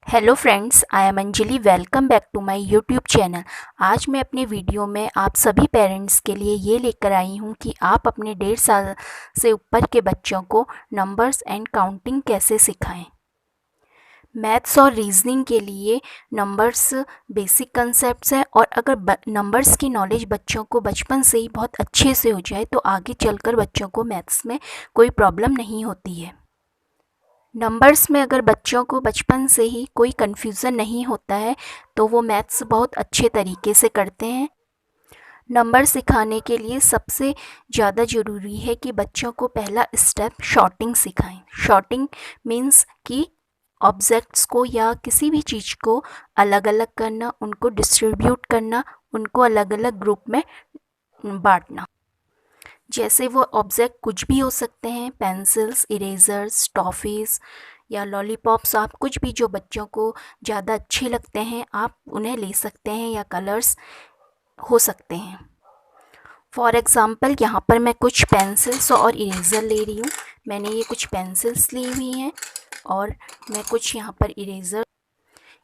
Hello friends, I am Anjali. Welcome back to my YouTube channel. आज मैं अपने video में आप सभी पेरेंट्स के लिए ये लेकर आई हूँ कि आप अपने 1.5 साल से ऊपर के बच्चों को नंबर्स एंड काउंटिंग कैसे सिखाएं। मैथ्स और रीजनिंग के लिए नंबर्स बेसिक कंसेप्ट्स हैं, और अगर नंबर्स की नॉलेज बच्चों को बचपन से ही बहुत अच्छे से हो जाए तो आगे चलकर बच्चों को मैथ्स में कोई प्रॉब्लम नहीं होती है। नंबर्स में अगर बच्चों को बचपन से ही कोई कन्फ्यूज़न नहीं होता है तो वो मैथ्स बहुत अच्छे तरीके से करते हैं। नंबर सिखाने के लिए सबसे ज़्यादा ज़रूरी है कि बच्चों को पहला स्टेप शॉर्टिंग सिखाएं। शॉर्टिंग मीन्स कि ऑब्जेक्ट्स को या किसी भी चीज़ को अलग अलग करना, उनको डिस्ट्रीब्यूट करना, उनको अलग अलग ग्रुप में बांटना। जैसे वो ऑब्जेक्ट कुछ भी हो सकते हैं, पेंसिल्स, इरेजर्स, टॉफ़ीज़ या लॉलीपॉप्स। आप कुछ भी जो बच्चों को ज़्यादा अच्छे लगते हैं आप उन्हें ले सकते हैं, या कलर्स हो सकते हैं। फॉर एग्ज़ाम्पल यहाँ पर मैं कुछ पेंसिल्स और इरेज़र ले रही हूँ। मैंने ये कुछ पेंसिल्स ली हुई हैं और मैं कुछ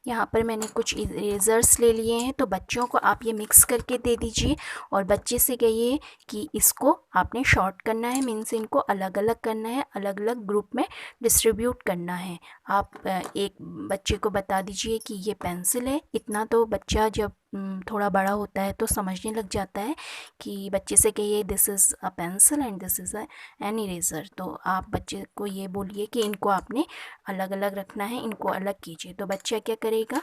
यहाँ पर मैंने कुछ इरेज़र्स ले लिए हैं। तो बच्चों को आप ये मिक्स करके दे दीजिए और बच्चे से कहिए कि इसको आपने शॉर्ट करना है, मीन्स इनको अलग अलग करना है, अलग अलग ग्रुप में डिस्ट्रीब्यूट करना है। आप एक बच्चे को बता दीजिए कि ये पेंसिल है। इतना तो बच्चा जब थोड़ा बड़ा होता है तो समझने लग जाता है। कि बच्चे से कहिए this is a pencil and this is an eraser. तो आप बच्चे को ये बोलिए कि इनको आपने अलग अलग रखना है, इनको अलग कीजिए। तो बच्चा क्या करेगा,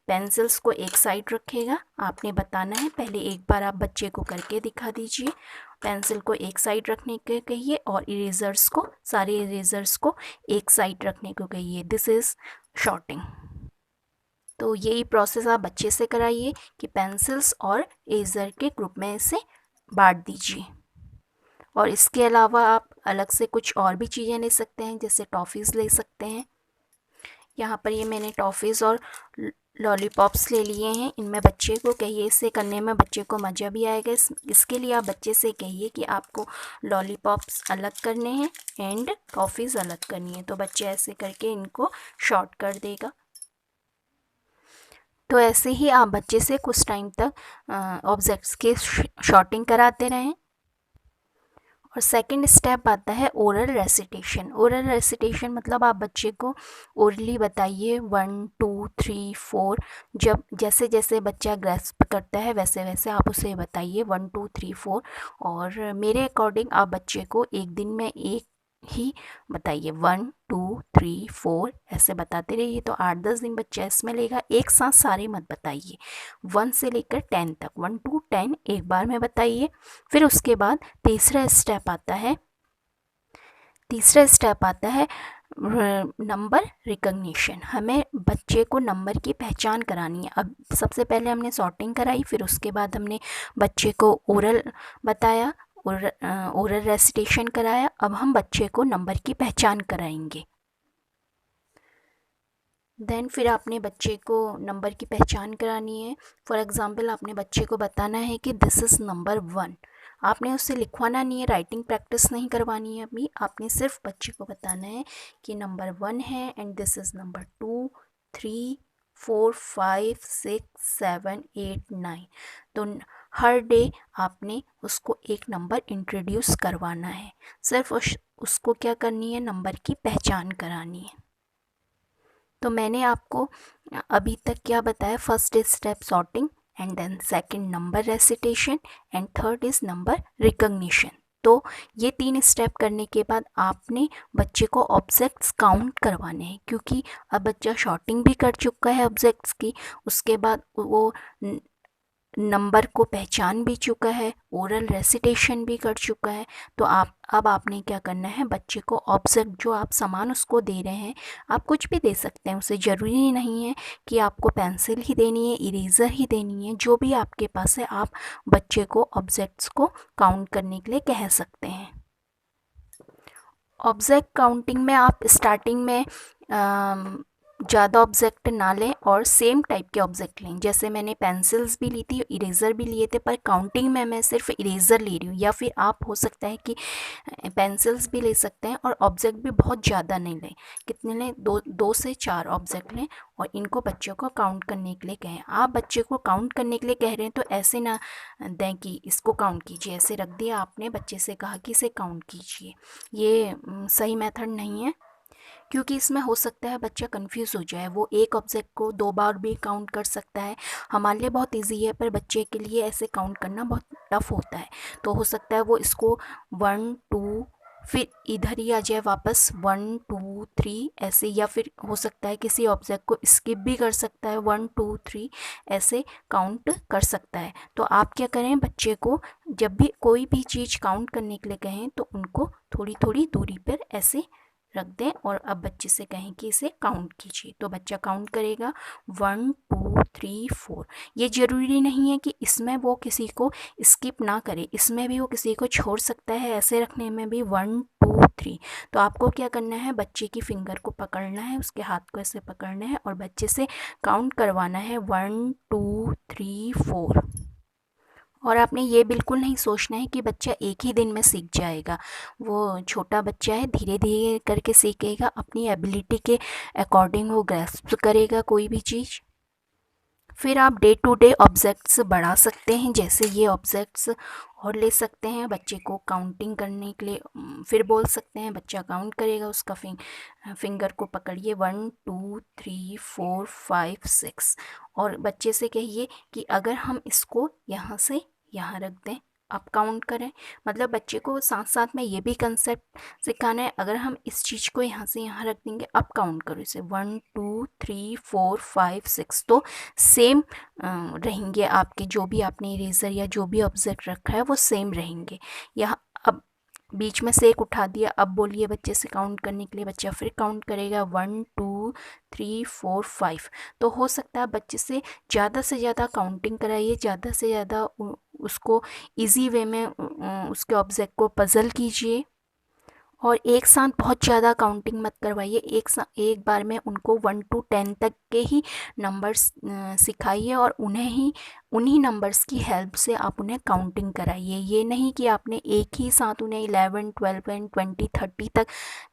पेंसिल्स को एक साइड रखेगा। आपने बताना है, पहले एक बार आप बच्चे को करके दिखा दीजिए। पेंसिल को एक साइड रखने के कहिए और इरेज़र्स को, सारे इरेज़र्स को एक साइड रखने को कहिए। This is sorting. तो यही प्रोसेस आप बच्चे से कराइए कि पेंसिल्स और इरेज़र के ग्रुप में इसे बांट दीजिए। और इसके अलावा आप अलग से कुछ और भी चीज़ें ले सकते हैं, जैसे टॉफ़ीज़ ले सकते हैं। यहाँ पर ये मैंने टॉफ़ीज़ और लॉलीपॉप्स ले लिए हैं। इनमें बच्चे को कहिए, इससे करने में बच्चे को मज़ा भी आएगा। इसके लिए आप बच्चे से कहिए कि आपको लॉलीपॉप्स अलग करने हैं एंड टॉफ़ीज़ अलग करनी है। तो बच्चे ऐसे करके इनको शॉर्ट कर देगा। तो ऐसे ही आप बच्चे से कुछ टाइम तक ऑब्जेक्ट्स के शॉर्टिंग कराते रहें। और सेकंड स्टेप आता है ओरल रेसिटेशन। ओरल रेसिटेशन मतलब आप बच्चे को ओरली बताइए 1 2 3 4। जब जैसे जैसे बच्चा ग्रैस्प करता है वैसे वैसे आप उसे बताइए 1 2 3 4। और मेरे अकॉर्डिंग आप बच्चे को एक दिन में एक ही बताइए, 1 2 3 4 ऐसे बताते रहिए। तो 8-10 दिन बच्चा इसमें लेगा। एक साथ सारे मत बताइए, 1 से लेकर 10 तक, 1 to 10 एक बार में बताइए। फिर उसके बाद तीसरा स्टेप आता है नंबर रिकग्निशन। हमें बच्चे को नंबर की पहचान करानी है। अब सबसे पहले हमने सॉर्टिंग कराई, फिर उसके बाद हमने बच्चे को ओरल बताया, ओरल रेसिटेशन कराया। अब हम बच्चे को नंबर की पहचान कराएंगे। देन फिर आपने बच्चे को नंबर की पहचान करानी है। फॉर एग्ज़ाम्पल आपने बच्चे को बताना है कि दिस इज़ नंबर 1। आपने उससे लिखवाना नहीं है, राइटिंग प्रैक्टिस नहीं करवानी है अभी। आपने सिर्फ बच्चे को बताना है कि नंबर 1 है एंड दिस इज़ नंबर 2 3 4 5 6 7 8 9। तो हर डे आपने उसको एक नंबर इंट्रोड्यूस करवाना है। सिर्फ उसको क्या करनी है, नंबर की पहचान करानी है। तो मैंने आपको अभी तक क्या बताया, first step sorting and then second number recitation and third is number recognition. तो ये 3 स्टेप करने के बाद आपने बच्चे को ऑब्जेक्ट्स काउंट करवाने हैं, क्योंकि अब बच्चा शॉर्टिंग भी कर चुका है ऑब्जेक्ट्स की। उसके बाद वो नंबर को पहचान भी चुका है, ओरल रेसिटेशन भी कर चुका है। तो अब आपने क्या करना है, बच्चे को ऑब्जेक्ट जो आप सामान उसको दे रहे हैं, आप कुछ भी दे सकते हैं उसे। ज़रूरी नहीं है कि आपको पेंसिल ही देनी है, इरेज़र ही देनी है। जो भी आपके पास है आप बच्चे को ऑब्जेक्ट्स को काउंट करने के लिए कह सकते हैं। ऑब्जेक्ट काउंटिंग में आप स्टार्टिंग में ज़्यादा ऑब्जेक्ट ना लें और सेम टाइप के ऑब्जेक्ट लें। जैसे मैंने पेंसिल्स भी ली थी, इरेज़र भी लिए थे, पर काउंटिंग में मैं सिर्फ इरेज़र ले रही हूँ। या फिर आप हो सकता है कि पेंसिल्स भी ले सकते हैं और ऑब्जेक्ट भी बहुत ज़्यादा नहीं लें। कितने लें? 2 से 4 ऑब्जेक्ट लें और इनको बच्चों को काउंट करने के लिए कहें। आप बच्चे को काउंट करने के लिए कह रहे हैं तो ऐसे ना दें कि इसको काउंट कीजिए, ऐसे रख दिया आपने, बच्चे से कहा कि इसे काउंट कीजिए। ये सही मेथड नहीं है, क्योंकि इसमें हो सकता है बच्चा कंफ्यूज हो जाए। वो एक ऑब्जेक्ट को 2 बार भी काउंट कर सकता है। हमारे लिए बहुत इजी है, पर बच्चे के लिए ऐसे काउंट करना बहुत टफ होता है। तो हो सकता है वो इसको 1 2 फिर इधर ही आ जाए वापस 1 2 3 ऐसे, या फिर हो सकता है किसी ऑब्जेक्ट को स्किप भी कर सकता है, 1 2 3 ऐसे काउंट कर सकता है। तो आप क्या करें, बच्चे को जब भी कोई भी चीज़ काउंट करने के लिए कहें तो उनको थोड़ी थोड़ी दूरी पर ऐसे रख दें और अब बच्चे से कहें कि इसे काउंट कीजिए। तो बच्चा काउंट करेगा 1 2 3 4। ये ज़रूरी नहीं है कि इसमें वो किसी को स्किप ना करे, इसमें भी वो किसी को छोड़ सकता है, ऐसे रखने में भी 1 2 3। तो आपको क्या करना है, बच्चे की फिंगर को पकड़ना है, उसके हाथ को ऐसे पकड़ना है और बच्चे से काउंट करवाना है 1 2 3 4। और आपने ये बिल्कुल नहीं सोचना है कि बच्चा एक ही दिन में सीख जाएगा। वो छोटा बच्चा है, धीरे धीरे करके सीखेगा, अपनी एबिलिटी के अकॉर्डिंग वो ग्रैस्प करेगा कोई भी चीज़। फिर आप डे टू डे ऑब्जेक्ट्स बढ़ा सकते हैं, जैसे ये ऑब्जेक्ट्स और ले सकते हैं बच्चे को काउंटिंग करने के लिए। फिर बोल सकते हैं, बच्चा काउंट करेगा, उसका फिंगर को पकड़िए 1 2 3 4 5 6 और बच्चे से कहिए कि अगर हम इसको यहाँ से यहाँ रख दें, आप काउंट करें। मतलब बच्चे को साथ साथ में ये भी कंसेप्ट सिखाना है, अगर हम इस चीज़ को यहाँ से यहाँ रख देंगे, अब काउंट करो इसे 1 2 3 4 5 6। तो सेम रहेंगे आपके, जो भी आपने इरेज़र या जो भी ऑब्जेक्ट रखा है वो सेम रहेंगे। यहाँ अब बीच में से एक उठा दिया, अब बोलिए बच्चे से काउंट करने के लिए, बच्चा फिर काउंट करेगा 1 2 3 4 5। तो हो सकता है बच्चे से ज़्यादा काउंटिंग कराइए, ज़्यादा से ज़्यादा उसको इजी वे में उसके ऑब्जेक्ट को पज़ल कीजिए और एक साथ बहुत ज़्यादा काउंटिंग मत करवाइए। एक बार में उनको 1 to 10 तक के ही नंबर्स सिखाइए और उन्हीं नंबर्स की हेल्प से आप उन्हें काउंटिंग कराइए। ये नहीं कि आपने एक ही साथ उन्हें 11 12 एंड 20 30 तक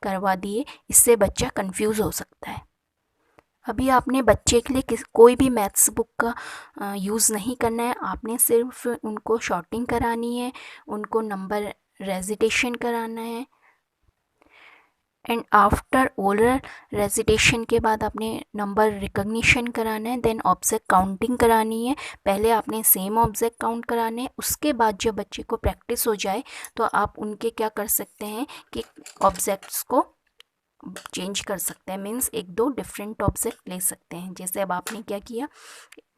करवा दिए, इससे बच्चा कंफ्यूज हो सकता है। अभी आपने बच्चे के लिए कोई भी मैथ्स बुक का यूज़ नहीं करना है, आपने सिर्फ उनको शॉर्टिंग करानी है, उनको नंबर रेजिटेशन कराना है एंड आफ्टर ओरल रेजिटेशन के बाद आपने नंबर रिकग्निशन कराना है, देन ऑब्जेक्ट काउंटिंग करानी है। पहले आपने सेम ऑब्जेक्ट काउंट कराने हैं, उसके बाद जब बच्चे को प्रैक्टिस हो जाए तो आप उनके क्या कर सकते हैं कि ऑब्जेक्ट्स को चेंज कर सकते हैं, मीन्स एक दो डिफरेंट ऑब्जेक्ट ले सकते हैं। जैसे अब आपने क्या किया,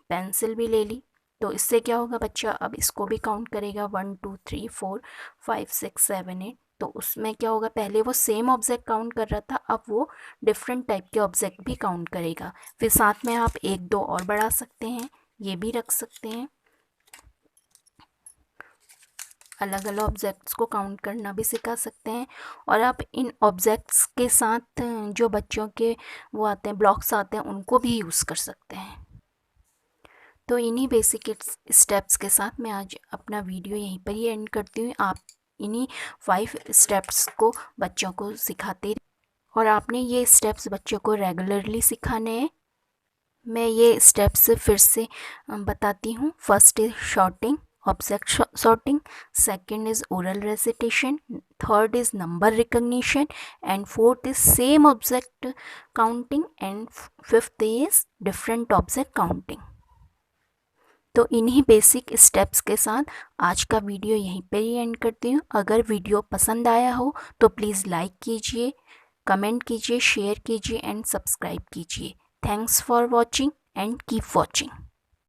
पेंसिल भी ले ली, तो इससे क्या होगा, बच्चा अब इसको भी काउंट करेगा 1 2 3 4 5 6 7 8। तो उसमें क्या होगा, पहले वो सेम ऑब्जेक्ट काउंट कर रहा था, अब वो डिफरेंट टाइप के ऑब्जेक्ट भी काउंट करेगा। फिर साथ में आप एक दो और बढ़ा सकते हैं, ये भी रख सकते हैं, अलग अलग ऑब्जेक्ट्स को काउंट करना भी सिखा सकते हैं। और आप इन ऑब्जेक्ट्स के साथ जो बच्चों के वो आते हैं, ब्लॉक्स आते हैं, उनको भी यूज़ कर सकते हैं। तो इन्हीं बेसिक स्टेप्स के साथ मैं आज अपना वीडियो यहीं पर ही एंड करती हूँ। आप इन्हीं 5 स्टेप्स को बच्चों को सिखाते और आपने ये स्टेप्स बच्चों को रेगुलरली सिखाने हैं। मैं ये स्टेप्स फिर से बताती हूँ। First is sorting, object sorting, second is oral recitation, third is number recognition, and fourth is same object counting, and fifth is different object counting। तो इन्हीं बेसिक स्टेप्स के साथ आज का वीडियो यहीं पर ही एंड करती हूँ। अगर वीडियो पसंद आया हो तो प्लीज़ लाइक कीजिए, कमेंट कीजिए, शेयर कीजिए एंड सब्सक्राइब कीजिए। Thanks for watching and keep watching.